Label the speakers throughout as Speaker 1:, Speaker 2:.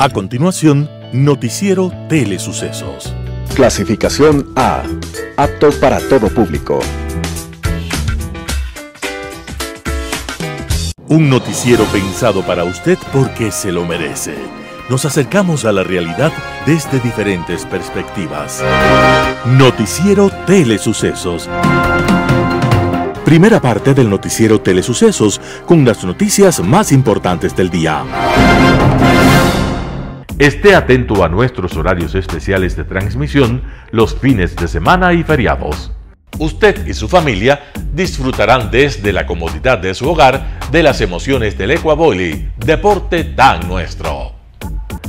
Speaker 1: A continuación, Noticiero Telesucesos.
Speaker 2: Clasificación A. Apto para todo público.
Speaker 1: Un noticiero pensado para usted porque se lo merece. Nos acercamos a la realidad desde diferentes perspectivas. Noticiero Telesucesos. Primera parte del Noticiero Telesucesos, con las noticias más importantes del día. Esté atento a nuestros horarios especiales de transmisión los fines de semana y feriados. Usted y su familia disfrutarán desde la comodidad de su hogar de las emociones del ecuavóley, deporte tan nuestro.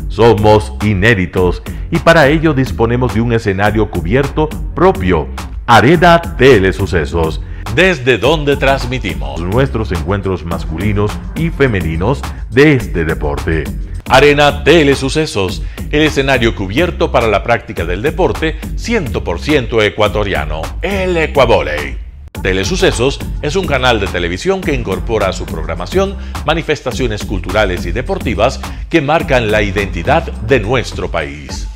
Speaker 1: Somos inéditos y para ello disponemos de un escenario cubierto propio, Arena Telesucesos, desde donde transmitimos nuestros encuentros masculinos y femeninos de este deporte. Arena Telesucesos, el escenario cubierto para la práctica del deporte 100% ecuatoriano, el ecuavóley. Telesucesos es un canal de televisión que incorpora a su programación manifestaciones culturales y deportivas que marcan la identidad de nuestro país.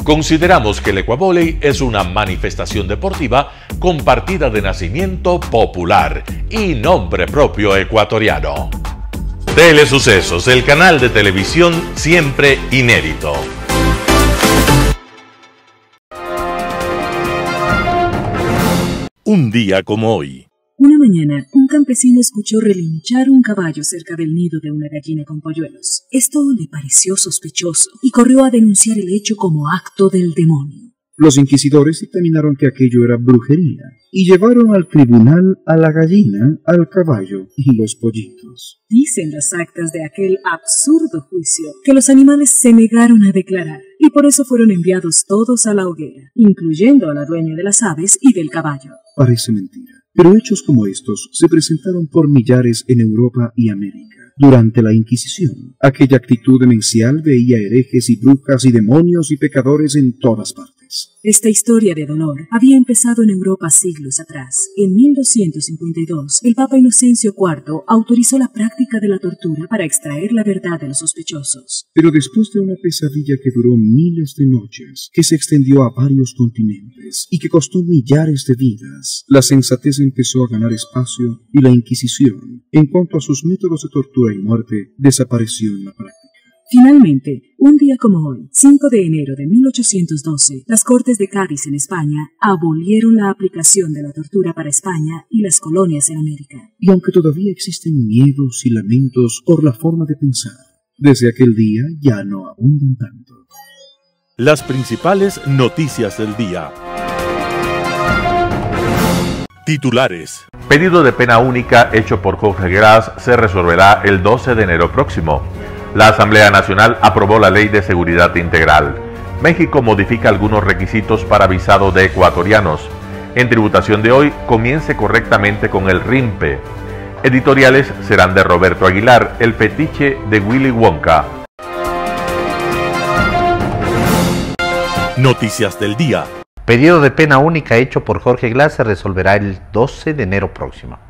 Speaker 1: Consideramos que el ecuavóley es una manifestación deportiva con partida de nacimiento popular y nombre propio ecuatoriano. Telesucesos, el canal de televisión siempre inédito. Un día como hoy.
Speaker 3: Una mañana, un campesino escuchó relinchar un caballo cerca del nido de una gallina con polluelos. Esto le pareció sospechoso y corrió a denunciar el hecho como acto del demonio.
Speaker 4: Los inquisidores dictaminaron que aquello era brujería y llevaron al tribunal a la gallina, al caballo y los pollitos.
Speaker 3: Dicen las actas de aquel absurdo juicio que los animales se negaron a declarar y por eso fueron enviados todos a la hoguera, incluyendo a la dueña de las aves y del caballo.
Speaker 4: Parece mentira, pero hechos como estos se presentaron por millares en Europa y América. Durante la Inquisición, aquella actitud demencial veía herejes y brujas y demonios y pecadores en todas partes.
Speaker 3: Esta historia de dolor había empezado en Europa siglos atrás. En 1252, el Papa Inocencio IV autorizó la práctica de la tortura para extraer la verdad de los sospechosos.
Speaker 4: Pero después de una pesadilla que duró miles de noches, que se extendió a varios continentes y que costó millares de vidas, la sensatez empezó a ganar espacio y la Inquisición, en cuanto a sus métodos de tortura y muerte, desapareció en la práctica.
Speaker 3: Finalmente, un día como hoy, 5 de enero de 1812, las Cortes de Cádiz en España abolieron la aplicación de la tortura para España y las colonias en América.
Speaker 4: Y aunque todavía existen miedos y lamentos por la forma de pensar, desde aquel día ya no abundan tanto.
Speaker 1: Las principales noticias del día. Titulares. Pedido de pena única hecho por Jorge Gras se resolverá el 12 de enero próximo. La Asamblea Nacional aprobó la Ley de Seguridad Integral. México modifica algunos requisitos para visado de ecuatorianos. En tributación de hoy, comience correctamente con el RIMPE. Editoriales serán de Roberto Aguilar, el fetiche de Willy Wonka. Noticias del día.
Speaker 5: Pedido de pena única hecho por Jorge Glas se resolverá el 12 de enero próximo.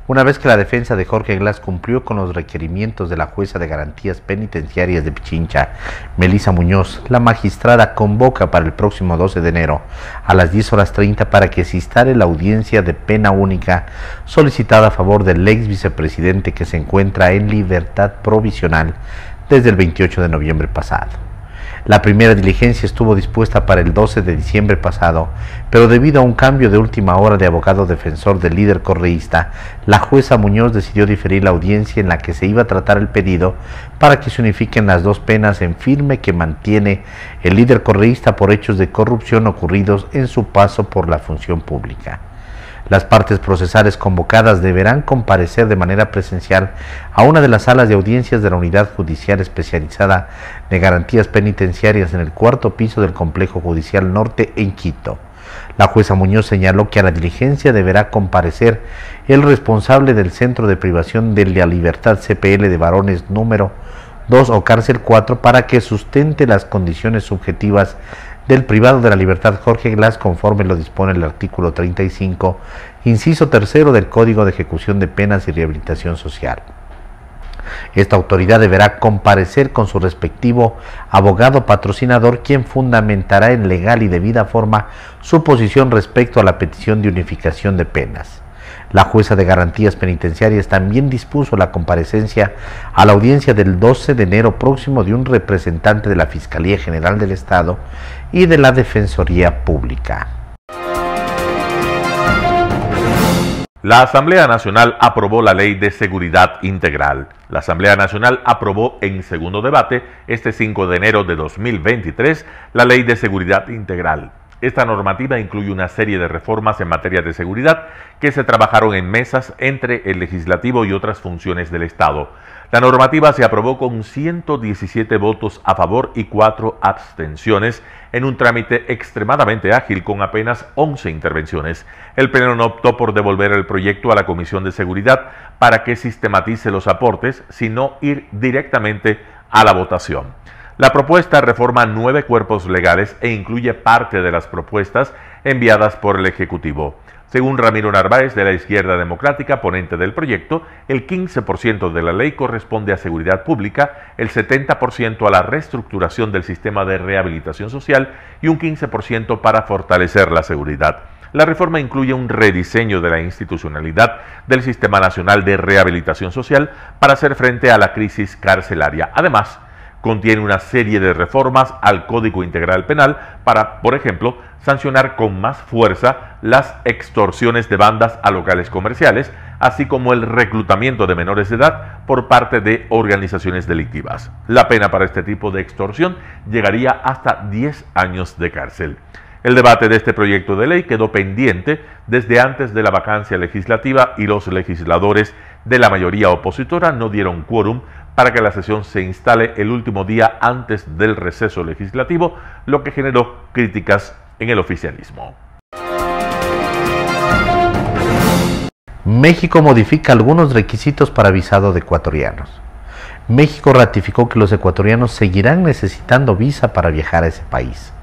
Speaker 5: Una vez que la defensa de Jorge Glas cumplió con los requerimientos de la jueza de garantías penitenciarias de Pichincha, Melissa Muñoz, la magistrada convoca para el próximo 12 de enero a las 10:30 para que se instale la audiencia de pena única solicitada a favor del ex vicepresidente que se encuentra en libertad provisional desde el 28 de noviembre pasado. La primera diligencia estuvo dispuesta para el 12 de diciembre pasado, pero debido a un cambio de última hora de abogado defensor del líder correísta, la jueza Muñoz decidió diferir la audiencia en la que se iba a tratar el pedido para que se unifiquen las dos penas en firme que mantiene el líder correísta por hechos de corrupción ocurridos en su paso por la función pública. Las partes procesales convocadas deberán comparecer de manera presencial a una de las salas de audiencias de la Unidad Judicial Especializada de Garantías Penitenciarias en el 4º piso del Complejo Judicial Norte en Quito. La jueza Muñoz señaló que a la diligencia deberá comparecer el responsable del Centro de Privación de la Libertad CPL de Varones número 2 o Cárcel 4 para que sustente las condiciones subjetivas del privado de la libertad Jorge Glas conforme lo dispone el artículo 35, inciso 3 del Código de Ejecución de Penas y Rehabilitación Social. Esta autoridad deberá comparecer con su respectivo abogado patrocinador, quien fundamentará en legal y debida forma su posición respecto a la petición de unificación de penas. La jueza de garantías penitenciarias también dispuso la comparecencia a la audiencia del 12 de enero próximo de un representante de la Fiscalía General del Estado y de la Defensoría Pública.
Speaker 1: La Asamblea Nacional aprobó la Ley de Seguridad Integral. La Asamblea Nacional aprobó en segundo debate, este 5 de enero de 2023, la Ley de Seguridad Integral. Esta normativa incluye una serie de reformas en materia de seguridad que se trabajaron en mesas entre el Legislativo y otras funciones del Estado. La normativa se aprobó con 117 votos a favor y 4 abstenciones en un trámite extremadamente ágil con apenas 11 intervenciones. El Pleno no optó por devolver el proyecto a la Comisión de Seguridad para que sistematice los aportes, sino ir directamente a la votación. La propuesta reforma 9 cuerpos legales e incluye parte de las propuestas enviadas por el Ejecutivo. Según Ramiro Narváez, de la Izquierda Democrática, ponente del proyecto, el 15% de la ley corresponde a seguridad pública, el 70% a la reestructuración del sistema de rehabilitación social y un 15% para fortalecer la seguridad. La reforma incluye un rediseño de la institucionalidad del Sistema Nacional de Rehabilitación Social para hacer frente a la crisis carcelaria. Además, contiene una serie de reformas al Código Integral Penal para, por ejemplo, sancionar con más fuerza las extorsiones de bandas a locales comerciales, así como el reclutamiento de menores de edad por parte de organizaciones delictivas. La pena para este tipo de extorsión llegaría hasta 10 años de cárcel. El debate de este proyecto de ley quedó pendiente desde antes de la vacancia legislativa y los legisladores de la mayoría opositora no dieron quórum para que la sesión se instale el último día antes del receso legislativo, lo que generó críticas en el oficialismo.
Speaker 5: México modifica algunos requisitos para visado de ecuatorianos. México ratificó que los ecuatorianos seguirán necesitando visa para viajar a ese país.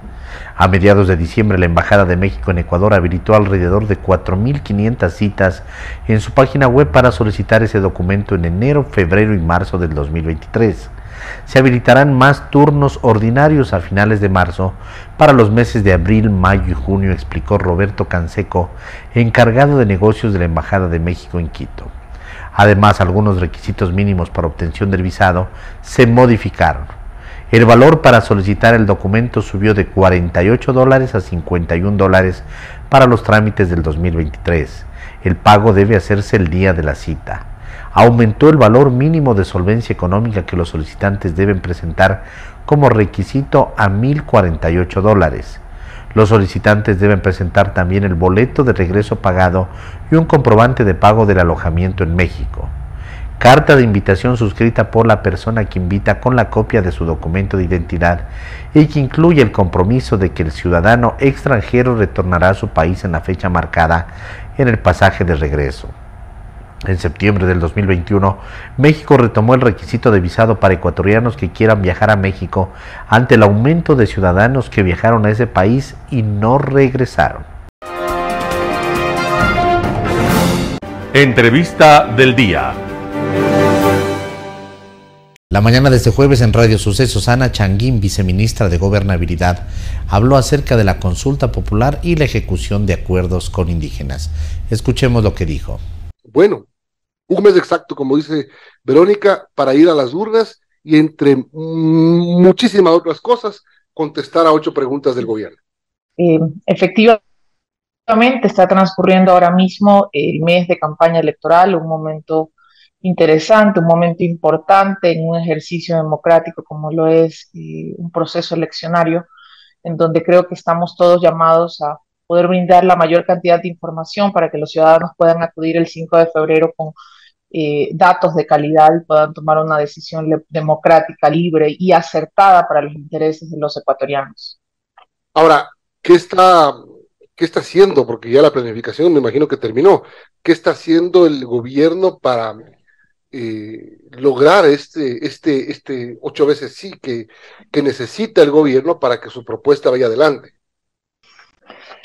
Speaker 5: A mediados de diciembre, la Embajada de México en Ecuador habilitó alrededor de 4.500 citas en su página web para solicitar ese documento en enero, febrero y marzo del 2023. Se habilitarán más turnos ordinarios a finales de marzo para los meses de abril, mayo y junio, explicó Roberto Canseco, encargado de negocios de la Embajada de México en Quito. Además, algunos requisitos mínimos para obtención del visado se modificaron. El valor para solicitar el documento subió de $48 a $51 para los trámites del 2023. El pago debe hacerse el día de la cita. Aumentó el valor mínimo de solvencia económica que los solicitantes deben presentar como requisito a $1,048. Los solicitantes deben presentar también el boleto de regreso pagado y un comprobante de pago del alojamiento en México. Carta de invitación suscrita por la persona que invita con la copia de su documento de identidad y que incluye el compromiso de que el ciudadano extranjero retornará a su país en la fecha marcada en el pasaje de regreso. En septiembre del 2021, México retomó el requisito de visado para ecuatorianos que quieran viajar a México ante el aumento de ciudadanos que viajaron a ese país y no regresaron.
Speaker 1: Entrevista del día.
Speaker 5: La mañana de este jueves en Radio Sucesos, Ana Changuín, viceministra de Gobernabilidad, habló acerca de la consulta popular y la ejecución de acuerdos con indígenas. Escuchemos lo que dijo.
Speaker 6: Bueno, un mes exacto, como dice Verónica, para ir a las urnas y entre muchísimas otras cosas, contestar a 8 preguntas del gobierno.
Speaker 7: Efectivamente, está transcurriendo ahora mismo el mes de campaña electoral, un momento interesante, un momento importante en un ejercicio democrático como lo es un proceso eleccionario, en donde creo que estamos todos llamados a poder brindar la mayor cantidad de información para que los ciudadanos puedan acudir el 5 de febrero con datos de calidad y puedan tomar una decisión democrática, libre y acertada para los intereses de los ecuatorianos.
Speaker 6: Ahora, ¿qué está haciendo? Porque ya la planificación me imagino que terminó. ¿Qué está haciendo el gobierno para lograr este 8 veces sí que necesita el gobierno para que su propuesta vaya adelante?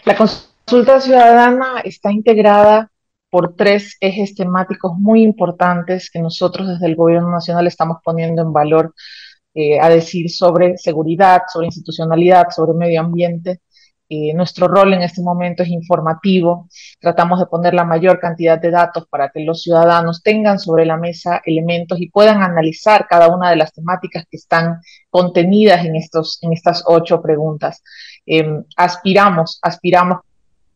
Speaker 7: La consulta ciudadana está integrada por 3 ejes temáticos muy importantes que nosotros desde el Gobierno Nacional estamos poniendo en valor, a decir sobre seguridad, sobre institucionalidad, sobre medio ambiente. Nuestro rol en este momento es informativo, tratamos de poner la mayor cantidad de datos para que los ciudadanos tengan sobre la mesa elementos y puedan analizar cada una de las temáticas que están contenidas en estas 8 preguntas. Aspiramos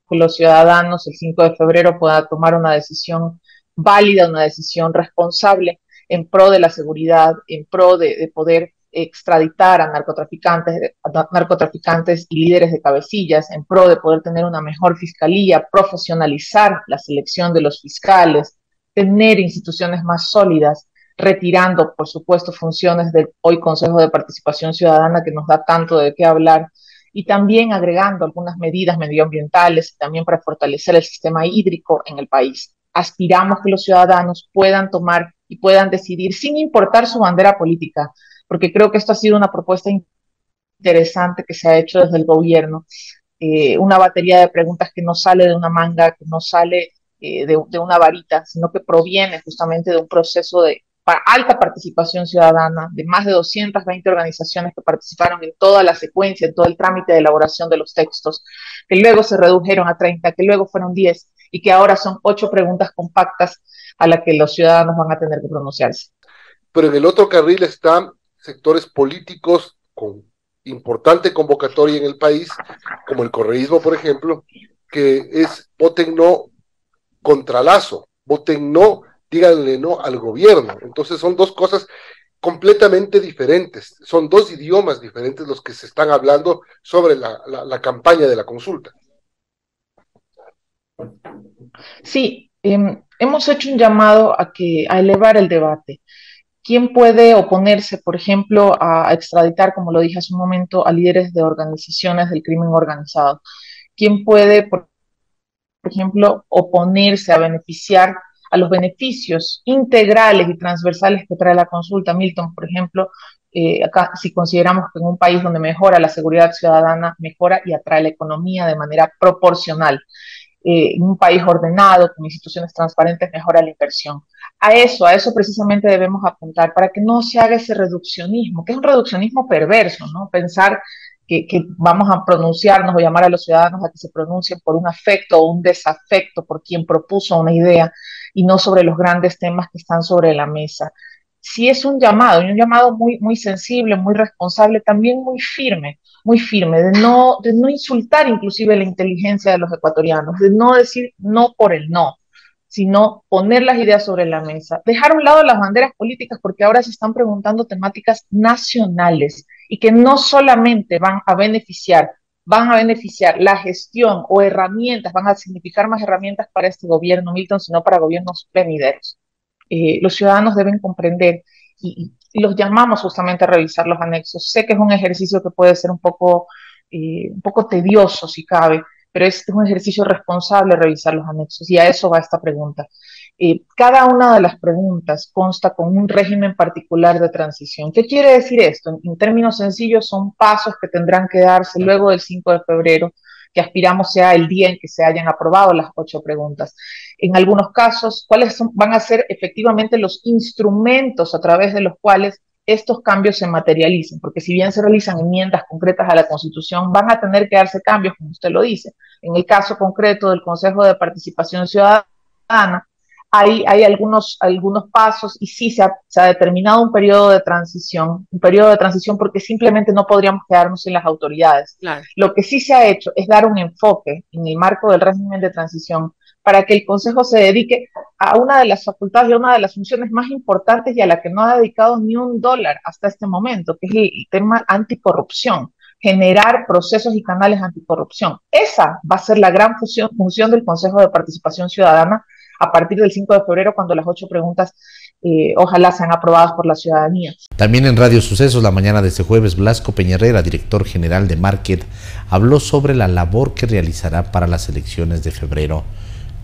Speaker 7: que los ciudadanos el 5 de febrero puedan tomar una decisión válida, una decisión responsable en pro de la seguridad, en pro de poder extraditar a narcotraficantes y líderes de cabecillas, en pro de poder tener una mejor fiscalía, profesionalizar la selección de los fiscales, tener instituciones más sólidas, retirando, por supuesto, funciones del hoy Consejo de Participación Ciudadana que nos da tanto de qué hablar, y también agregando algunas medidas medioambientales también para fortalecer el sistema hídrico en el país. Aspiramos que los ciudadanos puedan tomar y puedan decidir sin importar su bandera política, porque creo que esto ha sido una propuesta interesante que se ha hecho desde el gobierno, una batería de preguntas que no sale de una manga, que no sale de una varita, sino que proviene justamente de un proceso de alta participación ciudadana, de más de 220 organizaciones que participaron en toda la secuencia, en todo el trámite de elaboración de los textos, que luego se redujeron a 30, que luego fueron 10, y que ahora son 8 preguntas compactas a las que los ciudadanos van a tener que pronunciarse.
Speaker 6: Pero en el otro carril están sectores políticos con importante convocatoria en el país, como el correísmo, por ejemplo, que es voten no contra Lazo, voten no, díganle no al gobierno. Entonces son 2 cosas completamente diferentes, son 2 idiomas diferentes los que se están hablando sobre la campaña de la consulta.
Speaker 7: Sí, hemos hecho un llamado a elevar el debate. ¿Quién puede oponerse, por ejemplo, a extraditar, como lo dije hace un momento, a líderes de organizaciones del crimen organizado? ¿Quién puede, por ejemplo, oponerse a beneficiar a los beneficios integrales y transversales que trae la consulta? Milton, por ejemplo, acá si consideramos que en un país donde mejora la seguridad ciudadana, mejora y atrae la economía de manera proporcional. En un país ordenado, con instituciones transparentes, mejora la inversión. A eso precisamente debemos apuntar para que no se haga ese reduccionismo, que es un reduccionismo perverso, ¿no? Pensar que vamos a pronunciarnos o llamar a los ciudadanos a que se pronuncien por un afecto o un desafecto por quien propuso una idea y no sobre los grandes temas que están sobre la mesa. Sí es un llamado muy, muy sensible, muy responsable, también muy firme, de no insultar inclusive la inteligencia de los ecuatorianos, de no decir no por el no, sino poner las ideas sobre la mesa, dejar a un lado las banderas políticas, porque ahora se están preguntando temáticas nacionales y que no solamente van a beneficiar la gestión o herramientas, van a significar más herramientas para este gobierno, Milton, sino para gobiernos venideros. Los ciudadanos deben comprender y los llamamos justamente a revisar los anexos. Sé que es un ejercicio que puede ser un poco tedioso si cabe, pero es un ejercicio responsable revisar los anexos y a eso va esta pregunta. Cada una de las preguntas consta con un régimen particular de transición. ¿Qué quiere decir esto? En términos sencillos, son pasos que tendrán que darse luego del 5 de febrero, que aspiramos sea el día en que se hayan aprobado las 8 preguntas. En algunos casos, ¿cuáles van a ser efectivamente los instrumentos a través de los cuales estos cambios se materialicen? Porque si bien se realizan enmiendas concretas a la Constitución, van a tener que darse cambios, como usted lo dice. En el caso concreto del Consejo de Participación Ciudadana, hay algunos pasos y sí se ha determinado un periodo de transición porque simplemente no podríamos quedarnos sin las autoridades.
Speaker 8: Claro.
Speaker 7: Lo que sí se ha hecho es dar un enfoque en el marco del régimen de transición para que el Consejo se dedique a una de las facultades y a una de las funciones más importantes y a la que no ha dedicado ni $1 hasta este momento, que es el tema anticorrupción, generar procesos y canales anticorrupción. Esa va a ser la gran función del Consejo de Participación Ciudadana a partir del 5 de febrero, cuando las 8 preguntas ojalá sean aprobadas por la ciudadanía.
Speaker 5: También en Radio Sucesos, la mañana de este jueves, Blasco Peñarrera, director general de Market, habló sobre la labor que realizará para las elecciones de febrero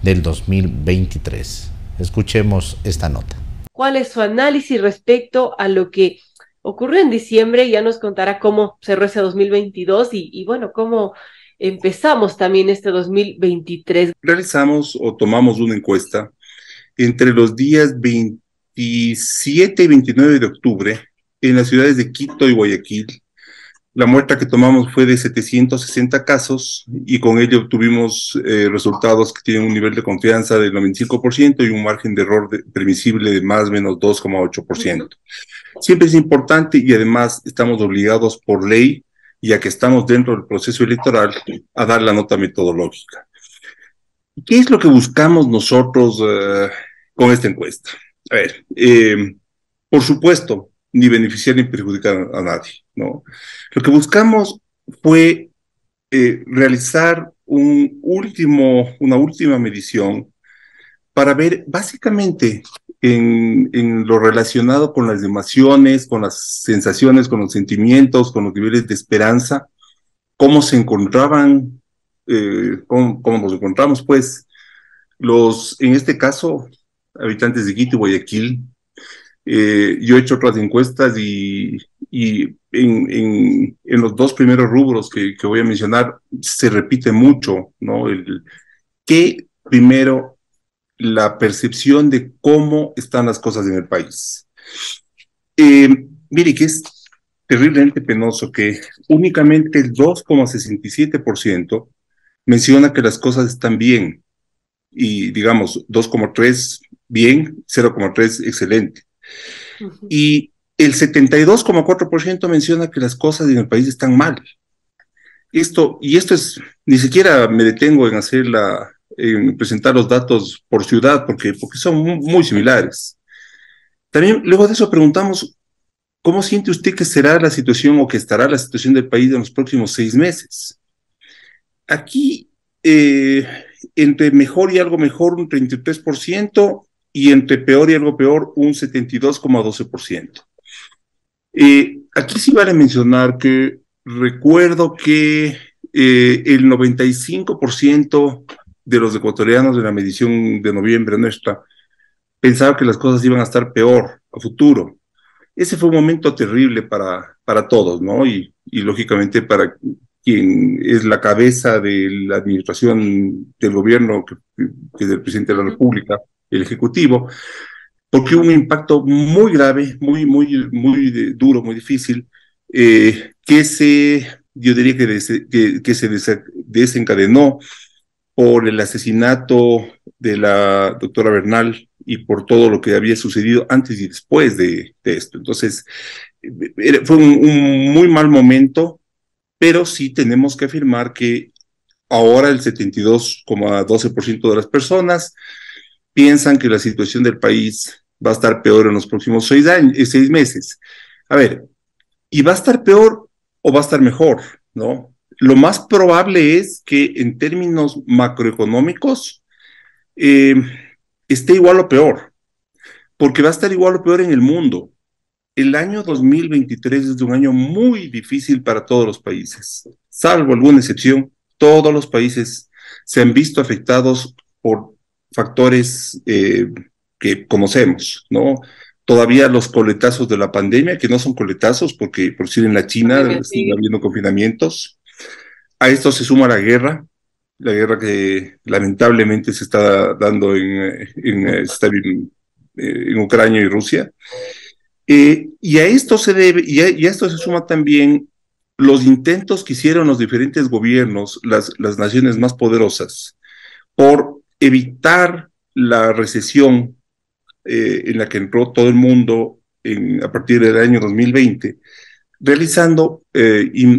Speaker 5: del 2023. Escuchemos esta nota.
Speaker 8: ¿Cuál es su análisis respecto a lo que ocurrió en diciembre? Ya nos contará cómo cerró ese 2022 y bueno, cómo empezamos también este 2023.
Speaker 9: Realizamos o tomamos una encuesta entre los días 27 y 29 de octubre en las ciudades de Quito y Guayaquil. La muestra que tomamos fue de 760 casos y con ello obtuvimos resultados que tienen un nivel de confianza del 95% y un margen de error permisible de más o menos 2,8%. Siempre es importante y además estamos obligados por ley, ya que estamos dentro del proceso electoral, a dar la nota metodológica. ¿Qué es lo que buscamos nosotros con esta encuesta? A ver, por supuesto, ni beneficiar ni perjudicar a nadie, ¿no? Lo que buscamos fue realizar una última medición para ver básicamente en lo relacionado con las emociones, con las sensaciones, con los sentimientos, con los niveles de esperanza, cómo se encontraban, cómo nos encontramos, pues, en este caso, habitantes de Quito y Guayaquil. Yo he hecho otras encuestas y en los dos primeros rubros que voy a mencionar se repite mucho, ¿no? Primero, la percepción de cómo están las cosas en el país. Mire que es terriblemente penoso que únicamente el 2,67% menciona que las cosas están bien y digamos 2,3% bien, 0,3% excelente. Y el 72,4% menciona que las cosas en el país están mal. Esto es, ni siquiera me detengo en presentar los datos por ciudad, porque son muy similares. También, luego de eso, preguntamos, ¿cómo siente usted que será la situación o que estará la situación del país en los próximos 6 meses? Aquí, entre mejor y algo mejor, un 33%, y entre peor y algo peor, un 72,12%. Aquí sí vale mencionar que recuerdo que el 95% de los ecuatorianos de la medición de noviembre nuestra pensaba que las cosas iban a estar peor a futuro. Ese fue un momento terrible para todos, ¿no? Y lógicamente para quien es la cabeza de la administración del gobierno, que es el presidente de la República, el Ejecutivo, porque hubo un impacto muy grave, muy duro, muy difícil, yo diría que se desencadenó por el asesinato de la doctora Bernal y por todo lo que había sucedido antes y después de esto. Entonces, fue un muy mal momento, pero sí tenemos que afirmar que ahora el 72,12% de las personas piensan que la situación del país va a estar peor en los próximos 6 meses. A ver, ¿y va a estar peor o va a estar mejor? ¿No? Lo más probable es que en términos macroeconómicos esté igual o peor, porque va a estar igual o peor en el mundo. El año 2023 es un año muy difícil para todos los países, salvo alguna excepción. Todos los países se han visto afectados por factores que conocemos, ¿no? Todavía los coletazos de la pandemia, que no son coletazos, porque por decir en la China sigue habiendo confinamientos. A esto se suma la guerra que lamentablemente se está dando en Ucrania y Rusia. Y a esto y a esto se suma también los intentos que hicieron los diferentes gobiernos, las naciones más poderosas, por evitar la recesión en la que entró todo el mundo a partir del año 2020, realizando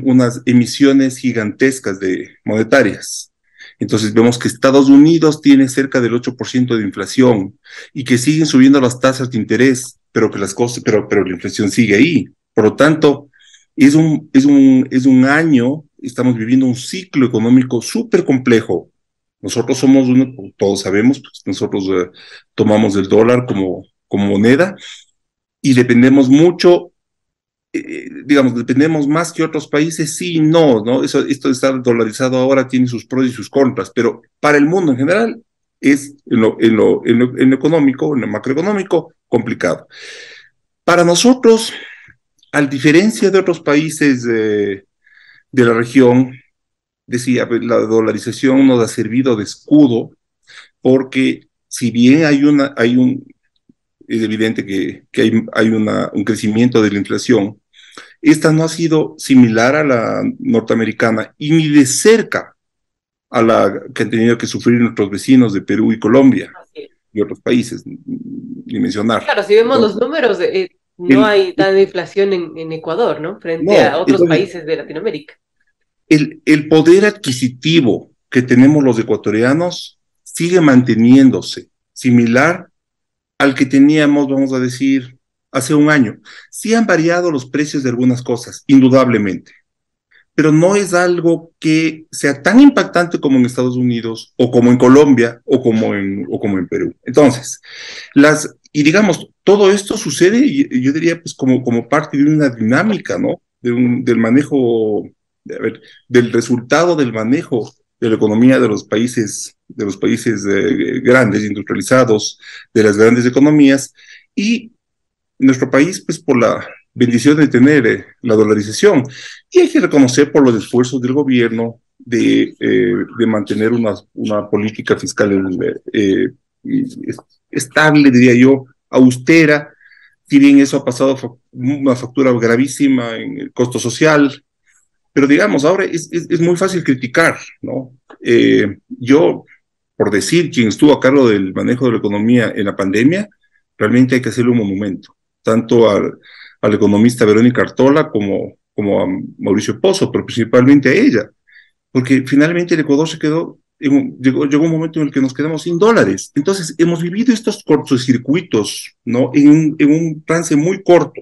Speaker 9: unas emisiones gigantescas monetarias. Entonces vemos que Estados Unidos tiene cerca del 8% de inflación y que siguen subiendo las tasas de interés, pero que pero la inflación sigue ahí. Por lo tanto, es un año, estamos viviendo un ciclo económico súper complejo. Nosotros somos todos sabemos, pues nosotros tomamos el dólar como moneda y dependemos mucho, dependemos más que otros países, sí y no, esto de estar dolarizado ahora tiene sus pros y sus contras, pero para el mundo en general es en lo económico, en lo macroeconómico, complicado. Para nosotros, a diferencia de otros países de la región, decía, pues, la dolarización nos ha servido de escudo porque si bien es evidente que hay un crecimiento de la inflación, esta no ha sido similar a la norteamericana y ni de cerca a la que han tenido que sufrir nuestros vecinos de Perú y Colombia y otros países, ni mencionar.
Speaker 8: Claro, si vemos los números, no hay tanta inflación en Ecuador, ¿no? Frente a otros países de Latinoamérica.
Speaker 9: El poder adquisitivo que tenemos los ecuatorianos sigue manteniéndose similar al que teníamos, vamos a decir, hace un año. Sí han variado los precios de algunas cosas, indudablemente, pero no es algo que sea tan impactante como en Estados Unidos, o como en Colombia, o como en Perú. Entonces, y digamos, todo esto sucede, yo diría, pues como parte de una dinámica, ¿no? Del manejo, del resultado del manejo de la economía de los países grandes, industrializados, de las grandes economías, y nuestro país, pues por la bendición de tener la dolarización, y hay que reconocer por los esfuerzos del gobierno de mantener una política fiscal estable, diría yo, austera, si bien eso ha pasado una factura gravísima en el costo social, pero digamos, ahora es muy fácil criticar, ¿no? Yo, por decir, quien estuvo a cargo del manejo de la economía en la pandemia, realmente hay que hacerle un monumento, tanto al economista Verónica Artola como a Mauricio Pozo, pero principalmente a ella, porque finalmente el Ecuador llegó un momento en el que nos quedamos sin dólares. Entonces hemos vivido estos cortocircuitos, ¿no? En un trance muy corto,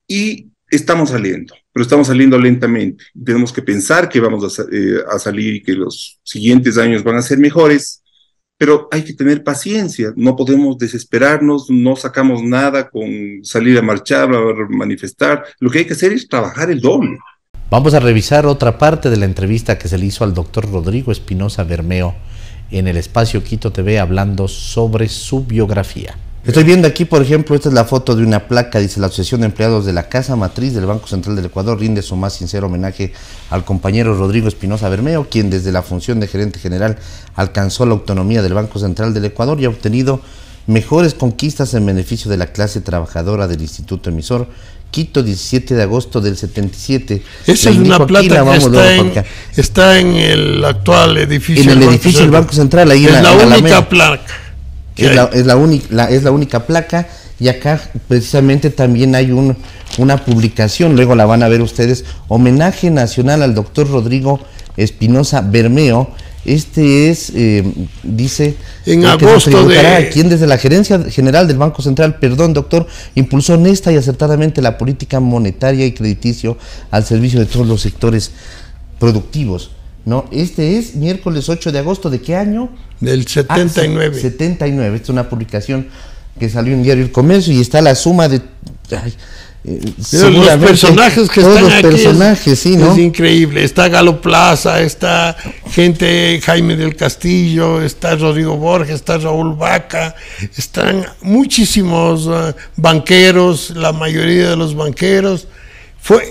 Speaker 9: y estamos saliendo, pero estamos saliendo lentamente. Tenemos que pensar que vamos a salir y que los siguientes años van a ser mejores, pero hay que tener paciencia, no podemos desesperarnos, no sacamos nada con salir a marchar, a manifestar. Lo que hay que hacer es trabajar el doble.
Speaker 5: Vamos a revisar otra parte de la entrevista que se le hizo al doctor Rodrigo Espinosa Bermeo en el espacio Quito TV, hablando sobre su biografía. Estoy viendo aquí, por ejemplo, esta es la foto de una placa, dice: la Asociación de Empleados de la Casa Matriz del Banco Central del Ecuador rinde su más sincero homenaje al compañero Rodrigo Espinosa Bermeo, quien desde la función de gerente general alcanzó la autonomía del Banco Central del Ecuador y ha obtenido mejores conquistas en beneficio de la clase trabajadora del Instituto Emisor. Quito, 17 de agosto del 77.
Speaker 10: Esa es una plata que está en el actual edificio.
Speaker 5: En el edificio del Banco Central, ahí
Speaker 10: es la única placa.
Speaker 5: Es la única placa, y acá precisamente también hay una publicación, luego la van a ver ustedes: homenaje nacional al doctor Rodrigo Espinosa Bermeo. Este es, dice,
Speaker 10: en agosto
Speaker 5: quien desde la gerencia general del Banco Central, doctor, impulsó honesta y acertadamente la política monetaria y crediticio al servicio de todos los sectores productivos, ¿no? Este es miércoles 8 de agosto, ¿de qué año?
Speaker 10: Del 79.
Speaker 5: 79, esta es una publicación que salió en Diario El Comercio, y está la suma de...
Speaker 10: los personajes que están aquí,
Speaker 5: personajes, sí, ¿no?
Speaker 10: Es increíble. Está Galo Plaza, está Jaime del Castillo, está Rodrigo Borges, está Raúl Vaca, están muchísimos banqueros, la mayoría de los banqueros.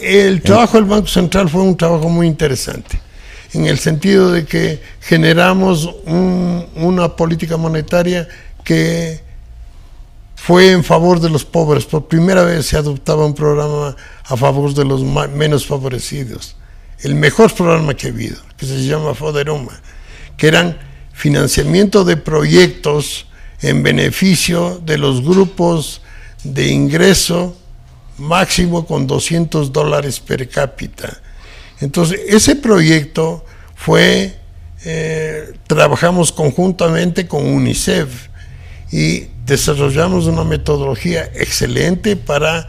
Speaker 10: El trabajo del Banco Central fue un trabajo muy interesante, en el sentido de que generamos una política monetaria que fue en favor de los pobres. Por primera vez se adoptaba un programa a favor de los menos favorecidos. El mejor programa que ha habido, que se llama Foderoma, que eran financiamiento de proyectos en beneficio de los grupos de ingreso máximo con $200 per cápita. Entonces, ese proyecto trabajamos conjuntamente con UNICEF y desarrollamos una metodología excelente para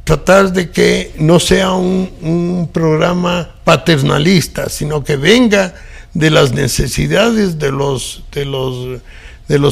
Speaker 10: tratar de que no sea un programa paternalista, sino que venga de las necesidades de los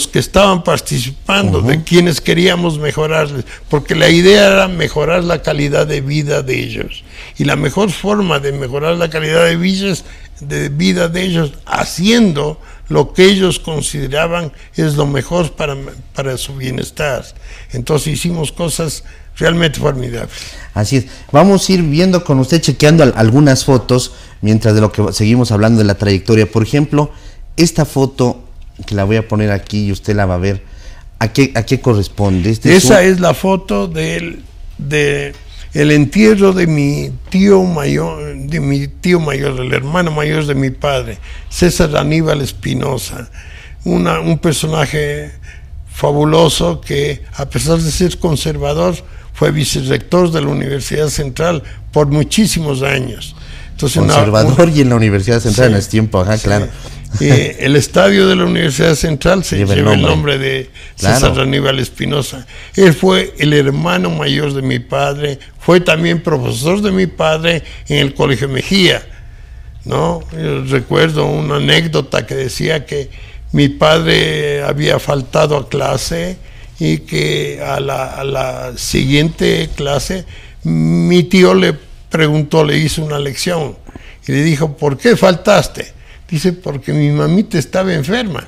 Speaker 10: que estaban participando, de quienes queríamos mejorarles, porque la idea era mejorar la calidad de vida de ellos, y la mejor forma de mejorar la calidad de vida de ellos haciendo lo que ellos consideraban es lo mejor para su bienestar. Entonces hicimos cosas realmente formidables.
Speaker 5: Así es. Vamos a ir viendo con usted, chequeando algunas fotos. mientras de lo que seguimos hablando de la trayectoria. Por ejemplo, esta foto, que la voy a poner aquí y usted la va a ver, ¿a qué corresponde?
Speaker 10: Esa es la foto del entierro de mi tío mayor, del hermano mayor de mi padre, César Aníbal Espinosa, un personaje fabuloso que, a pesar de ser conservador, fue vicerrector de la Universidad Central por muchísimos años. Entonces,
Speaker 5: conservador y en la Universidad Central, sí, en ese tiempo, ajá, sí, claro.
Speaker 10: El estadio de la Universidad Central se lleva el nombre de César Aníbal Espinosa. Él fue el hermano mayor de mi padre, fue también profesor de mi padre en el Colegio Mejía, ¿no? Yo recuerdo una anécdota que decía que mi padre había faltado a clase y que a la siguiente clase mi tío le preguntó, le hizo una lección y le dijo: ¿por qué faltaste? Dice: porque mi mamita estaba enferma.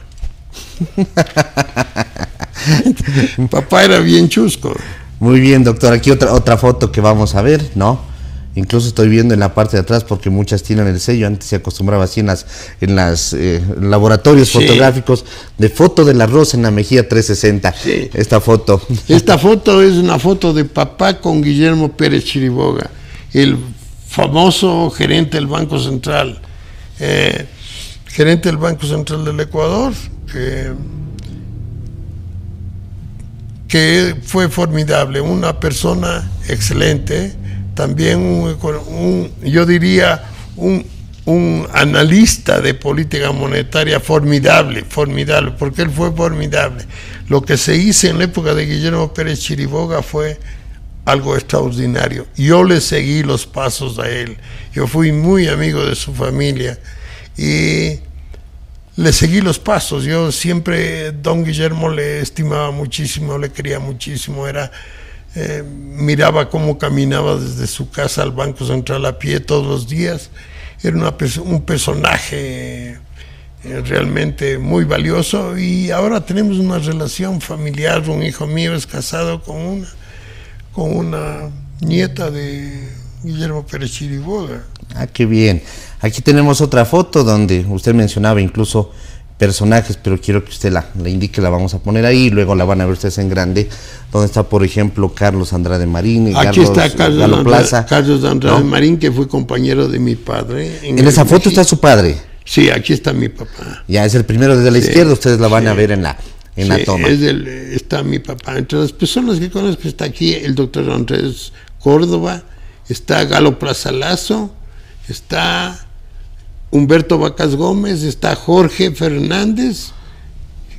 Speaker 10: Papá era bien chusco.
Speaker 5: Muy bien, doctor. Aquí otra foto que vamos a ver, ¿no? Incluso estoy viendo en la parte de atrás, porque muchas tienen el sello. Antes se acostumbraba así en las laboratorios, sí, fotográficos, de foto de la Rosa en la Mejía 360. Sí. Esta foto
Speaker 10: es una foto de papá con Guillermo Pérez Chiriboga, el famoso gerente del Banco Central. Gerente del Banco Central del Ecuador, que fue formidable, una persona excelente, también yo diría un analista de política monetaria formidable, porque él fue formidable. Lo que se hizo en la época de Guillermo Pérez Chiriboga fue algo extraordinario. Yo le seguí los pasos a él, yo fui muy amigo de su familia y le seguí los pasos. Yo siempre, don Guillermo, le estimaba muchísimo, le quería muchísimo. Miraba cómo caminaba desde su casa al Banco Central a pie todos los días. Era un personaje realmente muy valioso, y ahora tenemos una relación familiar. Un hijo mío es casado con una nieta de Guillermo Pérez Chiriboga.
Speaker 5: Ah, qué bien. Aquí tenemos otra foto donde usted mencionaba incluso personajes, pero quiero que usted la indique, la vamos a poner ahí, y luego la van a ver ustedes en grande, donde está, por ejemplo, Carlos Andrade Marín.
Speaker 10: Aquí está Carlos Andrade Marín, que fue compañero de mi padre.
Speaker 5: En esa foto está su padre.
Speaker 10: Sí, aquí está mi papá.
Speaker 5: Ya, es el primero desde la izquierda, ustedes la van a ver en la toma.
Speaker 10: Está mi papá. Entre las personas que conozco está aquí el doctor Andrés Córdoba, está Galo Plaza Lazo, está Humberto Vacas Gómez, está Jorge Fernández,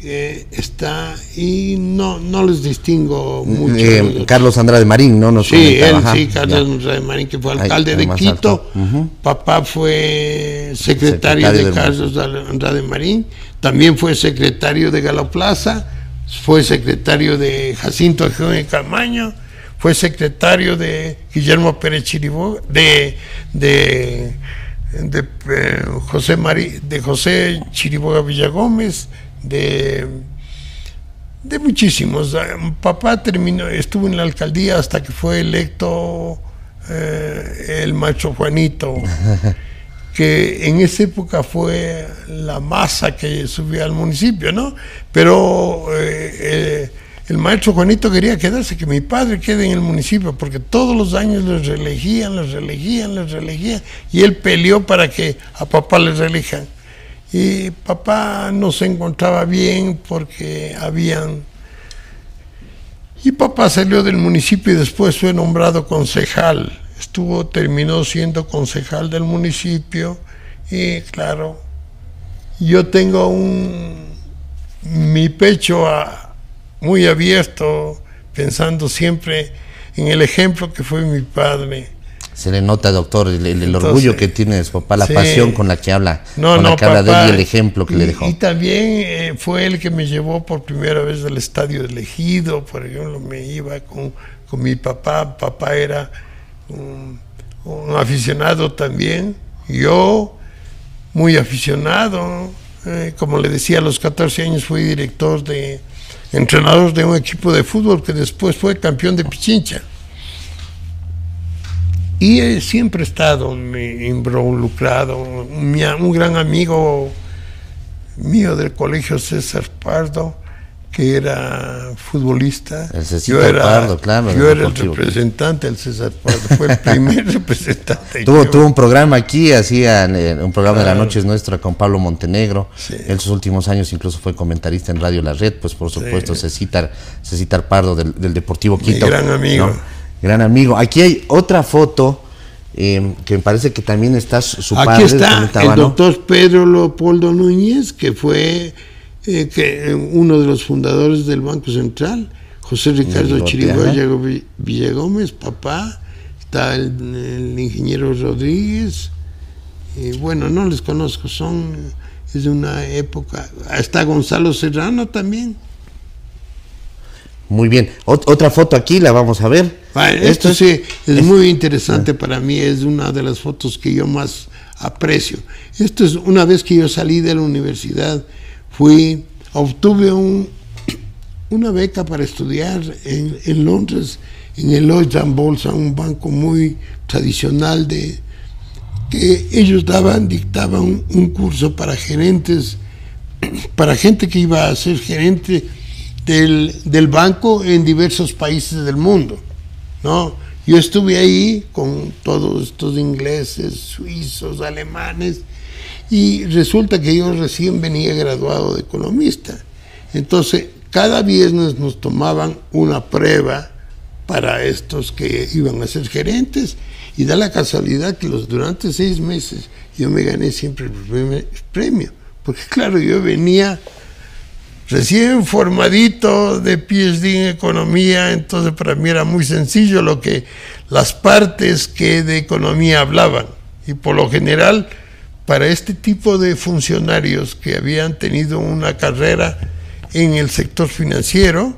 Speaker 10: está, y no les distingo mucho.
Speaker 5: Carlos Andrade Marín, ¿no?
Speaker 10: Sí, Carlos Andrade Marín, que fue alcalde de Quito. Papá fue secretario de Carlos Andrade Marín, también fue secretario de Galo Plaza, fue secretario de Jacinto Ajeón Camaño, fue secretario de Guillermo Pérez Chiriboga, de José Chiriboga Villagómez, de muchísimos. Papá estuvo en la alcaldía hasta que fue electo el macho Juanito, que en esa época fue la masa que subía al municipio, ¿no? Pero el maestro Juanito quería quedarse, que mi padre quede en el municipio, porque todos los años les reelegían, y él peleó para que a papá les reelijan. Y papá no se encontraba bien porque y papá salió del municipio y después fue nombrado concejal. Terminó siendo concejal del municipio, y claro, yo tengo mi pecho muy abierto, pensando siempre en el ejemplo que fue mi padre.
Speaker 5: Se le nota, doctor, el orgullo que tiene de su papá, la pasión con la que habla,
Speaker 10: habla
Speaker 5: de él, y el ejemplo que le dejó.
Speaker 10: Y también fue él que me llevó por primera vez al estadio del Ejido. Por ejemplo, me iba con mi papá. Papá era un aficionado también, yo muy aficionado. Como le decía, a los 14 años fui entrenador de un equipo de fútbol que después fue campeón de Pichincha. Y siempre he estado involucrado. Un gran amigo mío del colegio, César Pardo, que era futbolista. Yo era el representante del César Pardo, fue el primer representante.
Speaker 5: Tuvo un programa aquí, hacía un programa de La Noche es Nuestra con Pablo Montenegro. Sí. En sus últimos años incluso fue comentarista en Radio La Red, pues por supuesto César Pardo del Deportivo Quito.
Speaker 10: Mi gran amigo.
Speaker 5: ¿No? Gran amigo. Aquí hay otra foto que me parece que también está su padre.
Speaker 10: Aquí está el doctor Pedro Leopoldo Núñez, que fue uno de los fundadores del Banco Central, José Ricardo Chiriboya Villagómez, papá, está el ingeniero Rodríguez, bueno, no les conozco, es de una época, está Gonzalo Serrano también.
Speaker 5: Muy bien, otra foto aquí, la vamos a ver.
Speaker 10: Esto sí, es muy interesante para mí, es una de las fotos que yo más aprecio. Esto es una vez que yo salí de la universidad, obtuve una beca para estudiar en Londres, en el Lloyds and Bolsa, un banco muy tradicional que ellos dictaban un curso para gerentes, para gente que iba a ser gerente del banco en diversos países del mundo, ¿no? Yo estuve ahí con todos estos ingleses, suizos, alemanes, y resulta que yo recién venía graduado de economista. Entonces, cada viernes nos tomaban una prueba para estos que iban a ser gerentes, y da la casualidad que durante 6 meses yo me gané siempre el primer premio, porque claro, yo venía recién formadito de PhD en economía, entonces para mí era muy sencillo las partes que de economía hablaban, y por lo general para este tipo de funcionarios que habían tenido una carrera en el sector financiero,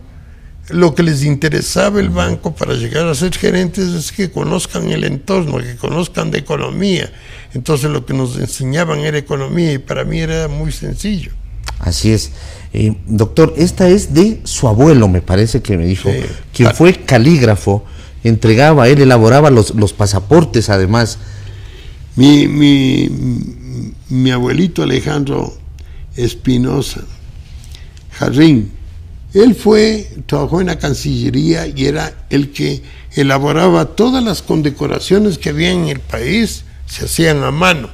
Speaker 10: lo que les interesaba el banco para llegar a ser gerentes es que conozcan el entorno, que conozcan de economía. Entonces lo que nos enseñaban era economía, y para mí era muy sencillo.
Speaker 5: Así es. Doctor, esta es de su abuelo, me parece que me dijo, quien fue calígrafo, él elaboraba los pasaportes además.
Speaker 10: Mi abuelito Alejandro Espinosa Jarrín, él trabajó en la Cancillería y era el que elaboraba todas las condecoraciones que había en el país, se hacían a mano.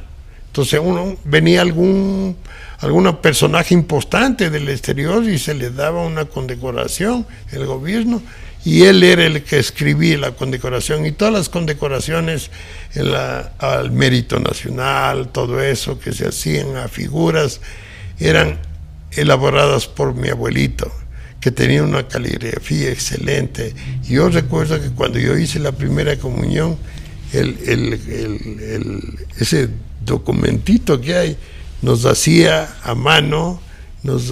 Speaker 10: Entonces venía algún personaje importante del exterior y se le daba una condecoración, el gobierno, y él era el que escribía la condecoración, y todas las condecoraciones al mérito nacional, todo eso que se hacían a figuras, eran elaboradas por mi abuelito, que tenía una caligrafía excelente. Y yo recuerdo que cuando yo hice la primera comunión, ese documentito que hay, nos hacía a mano, nos